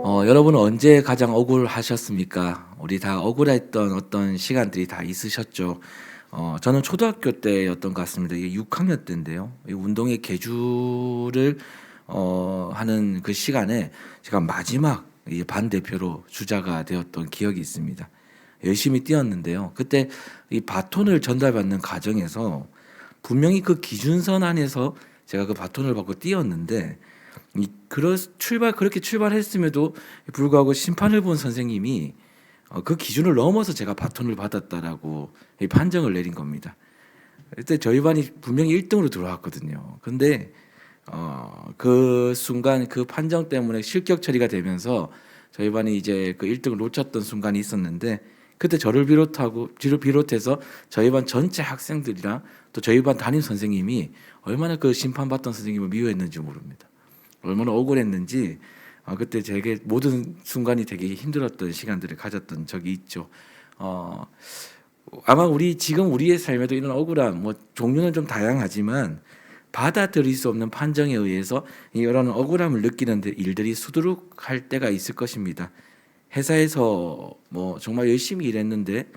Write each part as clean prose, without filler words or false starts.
여러분은 언제 가장 억울하셨습니까? 우리 다 억울했던 어떤 시간들이 다 있으셨죠. 저는 초등학교 때였던 것 같습니다. 이게 6학년 때인데요. 이 운동회 개주를 하는 그 시간에 제가 마지막 이 반 대표로 주자가 되었던 기억이 있습니다. 열심히 뛰었는데요. 그때 이 바톤을 전달받는 과정에서 분명히 그 기준선 안에서 제가 그 바톤을 받고 뛰었는데 그렇게 출발했음에도 불구하고 심판을 본 선생님이 그 기준을 넘어서 제가 바톤을 받았다라고 이 판정을 내린 겁니다. 그때 저희 반이 분명히 1등으로 들어왔거든요. 근데 그 순간 그 판정 때문에 실격 처리가 되면서 저희 반이 이제 그 1등을 놓쳤던 순간이 있었는데, 그때 저를 비롯해서 저희 반 전체 학생들이랑 또 저희 반 담임 선생님이 얼마나 그 심판받던 선생님을 미워했는지 모릅니다. 얼마나 억울했는지 그때 제게 모든 순간이 되게 힘들었던 시간들을 가졌던 적이 있죠. 아마 지금 우리의 삶에도 이런 억울함, 종류는 좀 다양하지만 받아들일 수 없는 판정에 의해서 이런 억울함을 느끼는 일들이 수두룩할 때가 있을 것입니다. 회사에서 정말 열심히 일했는데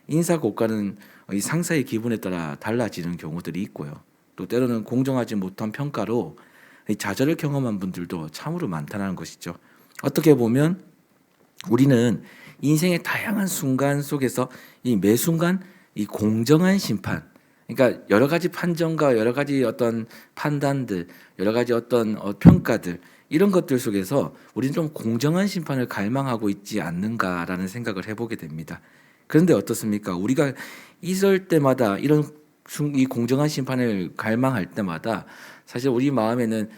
인사 고과는 이 상사의 기분에 따라 달라지는 경우들이 있고요. 또 때로는 공정하지 못한 평가로 좌절을 경험한 분들도 참으로 많다는 것이죠. 어떻게 보면 우리는 인생의 다양한 순간 속에서 이 매 순간 이 공정한 심판, 그러니까 여러 가지 판정과 여러 가지 어떤 판단들, 여러 가지 어떤 평가들, 이런 것들 속에서 우리는 좀 공정한 심판을 갈망하고 있지 않는가라는 생각을 해보게 됩니다. 그런데 어떻습니까? 우리가 있을 때마다 이 공정한 심판을 갈망할 때마다 사실 우리 마음에는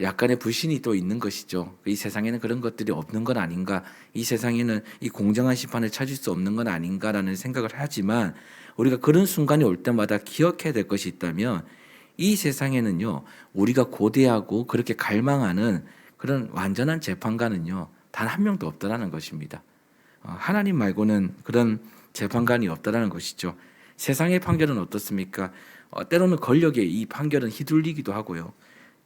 약간의 불신이 또 있는 것이죠. 이 세상에는 그런 것들이 없는 건 아닌가, 이 세상에는 이 공정한 심판을 찾을 수 없는 건 아닌가라는 생각을 하지만, 우리가 그런 순간이 올 때마다 기억해야 될 것이 있다면 이 세상에는요, 우리가 고대하고 그렇게 갈망하는 그런 완전한 재판관은요 단 한 명도 없다라는 것입니다. 하나님 말고는 그런 재판관이 없다라는 것이죠. 세상의 판결은 어떻습니까? 때로는 권력에 이 판결은 휘둘리기도 하고요.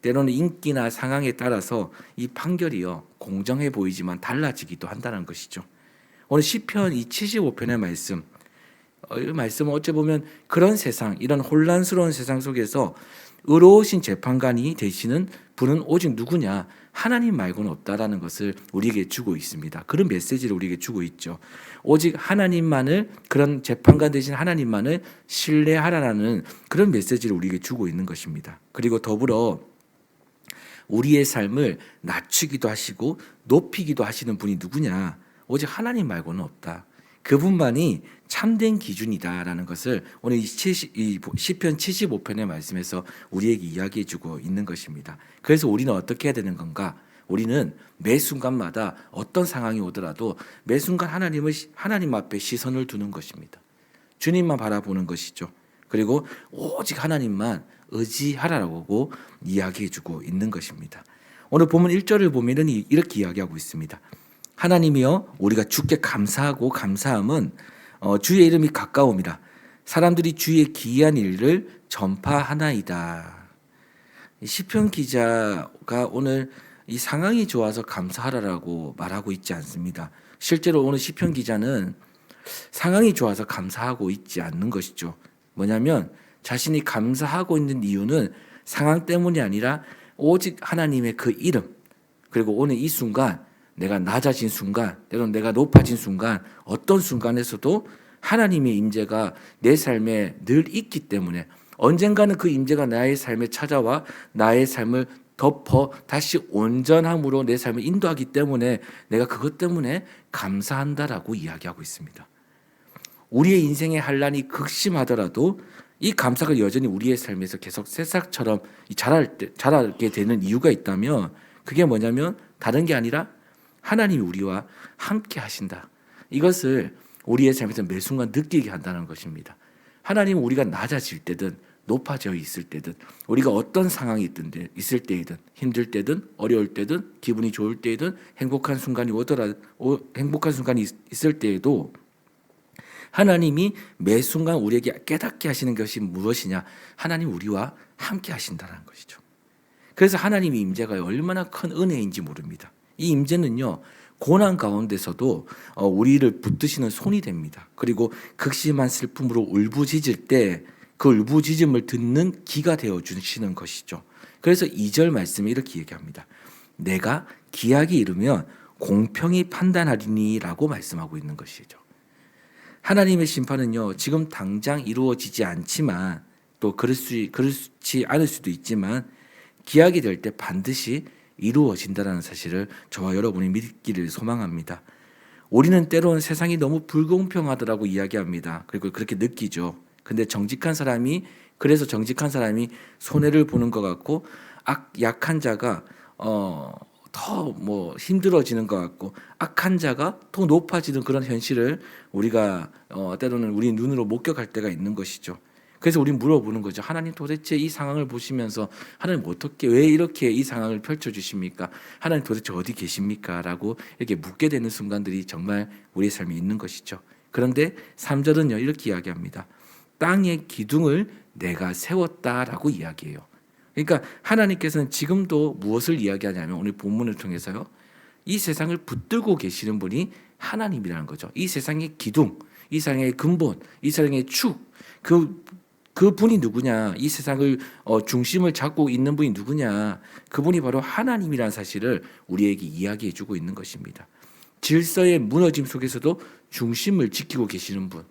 때로는 인기나 상황에 따라서 이 판결이요 공정해 보이지만 달라지기도 한다는 것이죠. 오늘 시편 이 75편의 말씀, 이 말씀은 어찌 보면 그런 세상, 이런 혼란스러운 세상 속에서 의로우신 재판관이 되시는 분은 오직 누구냐? 하나님 말고는 없다라는 것을 우리에게 주고 있습니다. 그런 메시지를 우리에게 주고 있죠. 오직 하나님만을, 그런 재판관 되신 하나님만을 신뢰하라라는 그런 메시지를 우리에게 주고 있는 것입니다. 그리고 더불어 우리의 삶을 낮추기도 하시고 높이기도 하시는 분이 누구냐? 오직 하나님 말고는 없다. 그분만이 참된 기준이다라는 것을 오늘 이 시편 75편의 말씀에서 우리에게 이야기해 주고 있는 것입니다. 그래서 우리는 어떻게 해야 되는 건가? 우리는 매 순간마다 어떤 상황이 오더라도 매 순간 하나님 앞에 시선을 두는 것입니다. 주님만 바라보는 것이죠. 그리고 오직 하나님만 의지하라고 이야기해 주고 있는 것입니다. 오늘 본문 1절을 보면은 이렇게 이야기하고 있습니다. 하나님이여, 우리가 주께 감사하고 감사함은 주의 이름이 가까움이라 사람들이 주의 기이한 일을 전파하나이다. 시편 기자가 오늘 이 상황이 좋아서 감사하라라고 말하고 있지 않습니다. 실제로 오늘 시편 기자는 상황이 좋아서 감사하고 있지 않는 것이죠. 뭐냐면 자신이 감사하고 있는 이유는 상황 때문이 아니라 오직 하나님의 그 이름, 그리고 오늘 이 순간 내가 낮아진 순간, 때로는 내가 높아진 순간, 어떤 순간에서도 하나님의 임재가 내 삶에 늘 있기 때문에 언젠가는 그 임재가 나의 삶에 찾아와 나의 삶을 덮어 다시 온전함으로 내 삶을 인도하기 때문에 내가 그것 때문에 감사한다라고 이야기하고 있습니다. 우리의 인생의 환란이 극심하더라도 이 감사가 여전히 우리의 삶에서 계속 새싹처럼 자라게 되는 이유가 있다면 그게 뭐냐면 다른 게 아니라 하나님이 우리와 함께 하신다. 이것을 우리의 삶에서 매 순간 느끼게 한다는 것입니다. 하나님은 우리가 낮아질 때든 높아져 있을 때든, 우리가 어떤 상황이 있을 때이든, 힘들 때든 어려울 때든 기분이 좋을 때이든 행복한 순간이 있을 때에도 하나님이 매 순간 우리에게 깨닫게 하시는 것이 무엇이냐? 하나님 우리와 함께 하신다는 것이죠. 그래서 하나님의 임재가 얼마나 큰 은혜인지 모릅니다. 이 임재는요 고난 가운데서도 우리를 붙드시는 손이 됩니다. 그리고 극심한 슬픔으로 울부짖을 때 그 울부짖음을 듣는 기가 되어 주시는 것이죠. 그래서 2절 말씀에 이렇게 얘기합니다. 내가 기약이 이르면 공평히 판단하리니라고 말씀하고 있는 것이죠. 하나님의 심판은요, 지금 당장 이루어지지 않지만 또 그렇지 않을 수도 있지만 기약이 될 때 반드시 이루어진다는 사실을 저와 여러분이 믿기를 소망합니다. 우리는 때로는 세상이 너무 불공평하더라고 이야기합니다. 그리고 그렇게 느끼죠. 근데 그래서 정직한 사람이 손해를 보는 것 같고 약한 자가 더 힘들어지는 것 같고 악한 자가 더 높아지는 그런 현실을 우리가 때로는 우리 눈으로 목격할 때가 있는 것이죠. 그래서 우리 물어보는 거죠. 하나님 도대체 이 상황을 보시면서 하나님 어떻게 왜 이렇게 이 상황을 펼쳐 주십니까? 하나님 도대체 어디 계십니까? 라고 이렇게 묻게 되는 순간들이 정말 우리의 삶에 있는 것이죠. 그런데 3절은요 이렇게 이야기합니다. 땅의 기둥을 내가 세웠다라고 이야기해요. 그러니까 하나님께서는 지금도 무엇을 이야기하냐면 오늘 본문을 통해서요. 이 세상을 붙들고 계시는 분이 하나님이라는 거죠. 이 세상의 기둥, 이 세상의 근본, 이 세상의 축, 그 분이 누구냐? 이 세상을 중심을 잡고 있는 분이 누구냐? 그분이 바로 하나님이라는 사실을 우리에게 이야기해 주고 있는 것입니다. 질서의 무너짐 속에서도 중심을 지키고 계시는 분.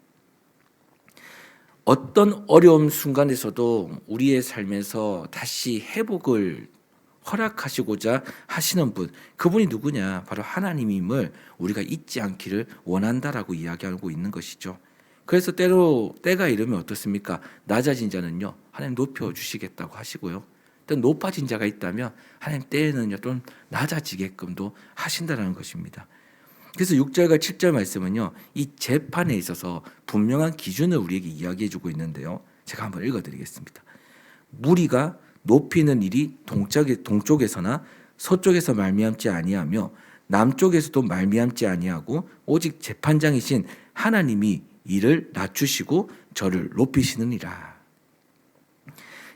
어떤 어려움 순간에서도 우리의 삶에서 다시 회복을 허락하시고자 하시는 분, 그분이 누구냐? 바로 하나님임을 우리가 잊지 않기를 원한다라고 이야기하고 있는 것이죠. 그래서 때가 이르면 어떻습니까? 낮아진 자는요 하나님 높여주시겠다고 하시고요. 또 높아진 자가 있다면 하나님 때에는요 좀 낮아지게끔도 하신다는 것입니다. 그래서 6절과 7절 말씀은요 이 재판에 있어서 분명한 기준을 우리에게 이야기해주고 있는데요. 제가 한번 읽어드리겠습니다. 무리가 높이는 일이 동쪽에서나 서쪽에서 말미암지 아니하며 남쪽에서도 말미암지 아니하고 오직 재판장이신 하나님이 이를 낮추시고 저를 높이시느니라.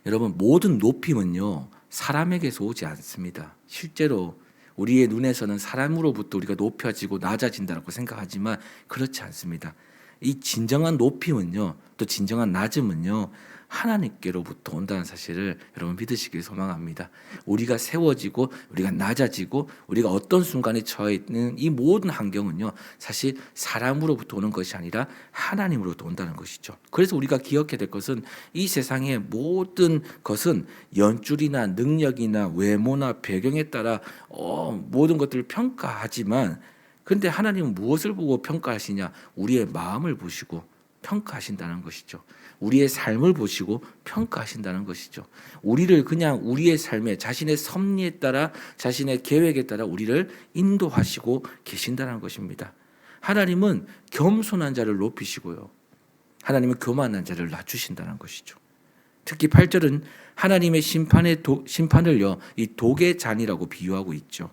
여러분 모든 높임은요 사람에게서 오지 않습니다. 실제로 우리의 눈에서는 사람으로부터 우리가 높여지고 낮아진다고 생각하지만 그렇지 않습니다. 이 진정한 높임은요 또 진정한 낮음은요 하나님께로부터 온다는 사실을 여러분 믿으시길 소망합니다. 우리가 세워지고 우리가 낮아지고 우리가 어떤 순간에 처해 있는 이 모든 환경은요 사실 사람으로부터 오는 것이 아니라 하나님으로부터 온다는 것이죠. 그래서 우리가 기억해야 될 것은 이 세상의 모든 것은 연줄이나 능력이나 외모나 배경에 따라 모든 것들을 평가하지만 그런데 하나님은 무엇을 보고 평가하시냐? 우리의 마음을 보시고 평가하신다는 것이죠. 우리의 삶을 보시고 평가하신다는 것이죠. 우리를 그냥 우리의 삶에 자신의 섭리에 따라 자신의 계획에 따라 우리를 인도하시고 계신다는 것입니다. 하나님은 겸손한 자를 높이시고요. 하나님은 교만한 자를 낮추신다는 것이죠. 특히 8절은 하나님의 심판을요 이 독의 잔이라고 비유하고 있죠.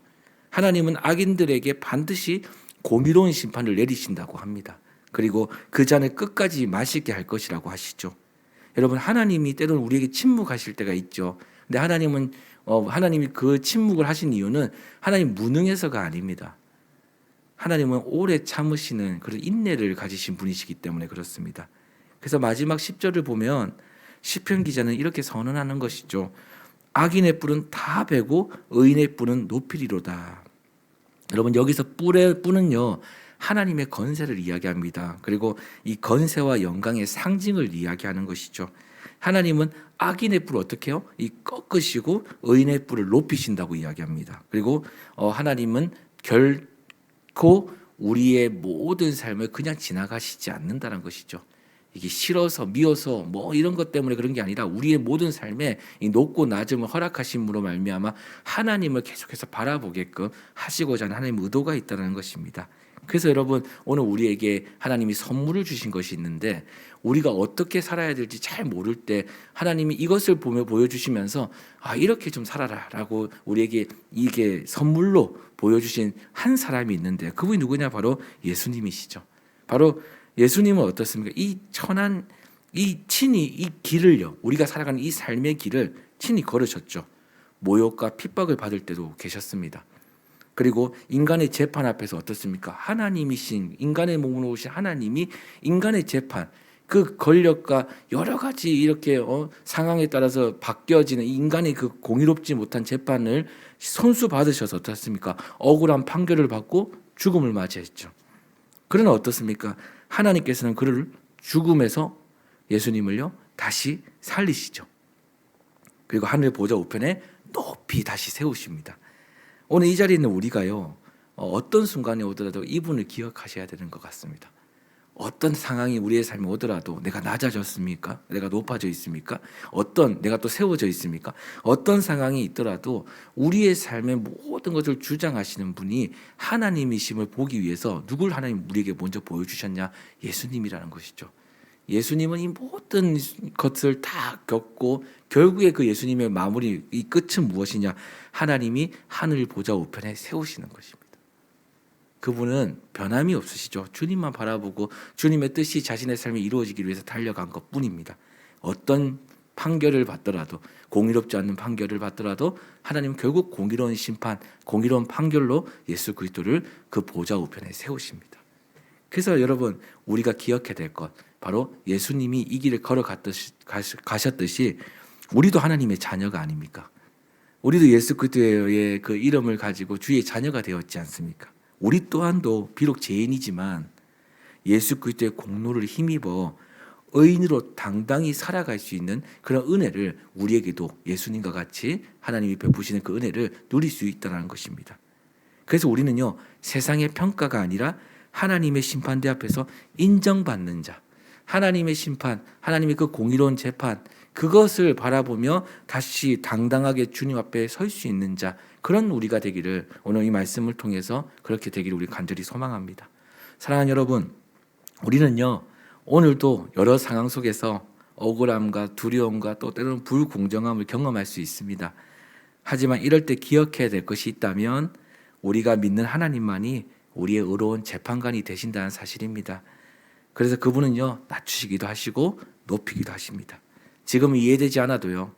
하나님은 악인들에게 반드시 공의로운 심판을 내리신다고 합니다. 그리고 그 잔을 끝까지 마시게 할 것이라고 하시죠. 여러분 하나님이 때로는 우리에게 침묵하실 때가 있죠. 근데 하나님이 그 침묵을 하신 이유는 하나님 무능해서가 아닙니다. 하나님은 오래 참으시는 그런 인내를 가지신 분이시기 때문에 그렇습니다. 그래서 마지막 10절을 보면 시편 기자는 이렇게 선언하는 것이죠. 악인의 뿔은 다 베고 의인의 뿔은 높이리로다. 여러분 여기서 뿔은요 하나님의 건세를 이야기합니다. 그리고 이 건세와 영광의 상징을 이야기하는 것이죠. 하나님은 악인의 뿔을 어떻게 해요? 이 꺾으시고 의인의 뿔을 높이신다고 이야기합니다. 그리고 하나님은 결코 우리의 모든 삶을 그냥 지나가시지 않는다는 것이죠. 이게 싫어서 미워서 이런 것 때문에 그런 게 아니라 우리의 모든 삶에 이 높고 낮음을 허락하심으로 말미암아 하나님을 계속해서 바라보게끔 하시고자 하는 하나님의 의도가 있다는 것입니다. 그래서 여러분 오늘 우리에게 하나님이 선물을 주신 것이 있는데 우리가 어떻게 살아야 될지 잘 모를 때 하나님이 이것을 보여주시면서 이렇게 좀 살아라라고 우리에게 이게 선물로 보여주신 한 사람이 있는데 그분이 누구냐? 바로 예수님이시죠. 바로 예수님은 어떻습니까? 이 천한 친히 이 길을요 우리가 살아가는 이 삶의 길을 친히 걸으셨죠. 모욕과 핍박을 받을 때도 계셨습니다. 그리고 인간의 재판 앞에서 어떻습니까? 하나님이신 인간의 몸으로 오신 하나님이 인간의 재판, 그 권력과 여러 가지 이렇게 상황에 따라서 바뀌어지는 인간의 그 공의롭지 못한 재판을 손수 받으셔서 어떻습니까? 억울한 판결을 받고 죽음을 맞이했죠. 그러나 어떻습니까? 하나님께서는 그를 죽음에서 예수님을요 다시 살리시죠. 그리고 하늘 보좌 우편에 높이 다시 세우십니다. 오늘 이 자리에 있는 우리가요 어떤 순간에 오더라도 이분을 기억하셔야 되는 것 같습니다. 어떤 상황이 우리의 삶에 오더라도 내가 낮아졌습니까? 내가 높아져 있습니까? 내가 또 세워져 있습니까? 어떤 상황이 있더라도 우리의 삶의 모든 것을 주장하시는 분이 하나님이심을 보기 위해서 누굴 하나님 우리에게 먼저 보여주셨냐? 예수님이라는 것이죠. 예수님은 이 모든 것을 다 겪고 결국에 그 예수님의 마무리, 이 끝은 무엇이냐? 하나님이 하늘 보좌 우편에 세우시는 것입니다. 그분은 변함이 없으시죠. 주님만 바라보고 주님의 뜻이 자신의 삶에 이루어지기 위해서 달려간 것뿐입니다. 어떤 판결을 받더라도 공의롭지 않는 판결을 받더라도 하나님은 결국 공의로운 심판, 공의로운 판결로 예수 그리스도를 그 보좌 우편에 세우십니다. 그래서 여러분 우리가 기억해야 될 것 바로 예수님이 이 길을 가셨듯이 우리도 하나님의 자녀가 아닙니까? 우리도 예수 그리스도의 그 이름을 가지고 주의 자녀가 되었지 않습니까? 우리 또한도 비록 죄인이지만 예수 그리스도의 공로를 힘입어 의인으로 당당히 살아갈 수 있는 그런 은혜를 우리에게도 예수님과 같이 하나님이 베푸시는 그 은혜를 누릴 수 있다는 것입니다. 그래서 우리는요 세상의 평가가 아니라 하나님의 심판대 앞에서 인정받는 자, 하나님의 심판, 하나님의 그 공의로운 재판, 그것을 바라보며 다시 당당하게 주님 앞에 설 수 있는 자, 그런 우리가 되기를 오늘 이 말씀을 통해서 그렇게 되기를 우리 간절히 소망합니다. 사랑하는 여러분, 우리는요 오늘도 여러 상황 속에서 억울함과 두려움과 또 때로는 불공정함을 경험할 수 있습니다. 하지만 이럴 때 기억해야 될 것이 있다면 우리가 믿는 하나님만이 우리의 의로운 재판관이 되신다는 사실입니다. 그래서 그분은요 낮추시기도 하시고 높이기도 하십니다. 지금 이해되지 않아도요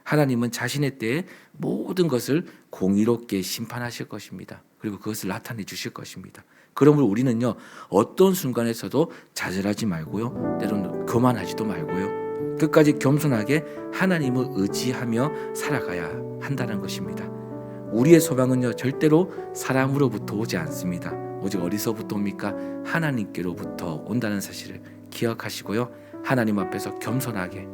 하나님은 자신의 때에 모든 것을 공의롭게 심판하실 것입니다. 그리고 그것을 나타내 주실 것입니다. 그러므로 우리는요 어떤 순간에서도 좌절하지 말고요 때로는 교만하지도 말고요 끝까지 겸손하게 하나님을 의지하며 살아가야 한다는 것입니다. 우리의 소망은요 절대로 사람으로부터 오지 않습니다. 오직 어디서부터 옵니까? 하나님께로부터 온다는 사실을 기억하시고요 하나님 앞에서 겸손하게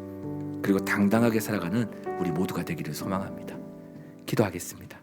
그리고 당당하게 살아가는 우리 모두가 되기를 소망합니다. 기도하겠습니다.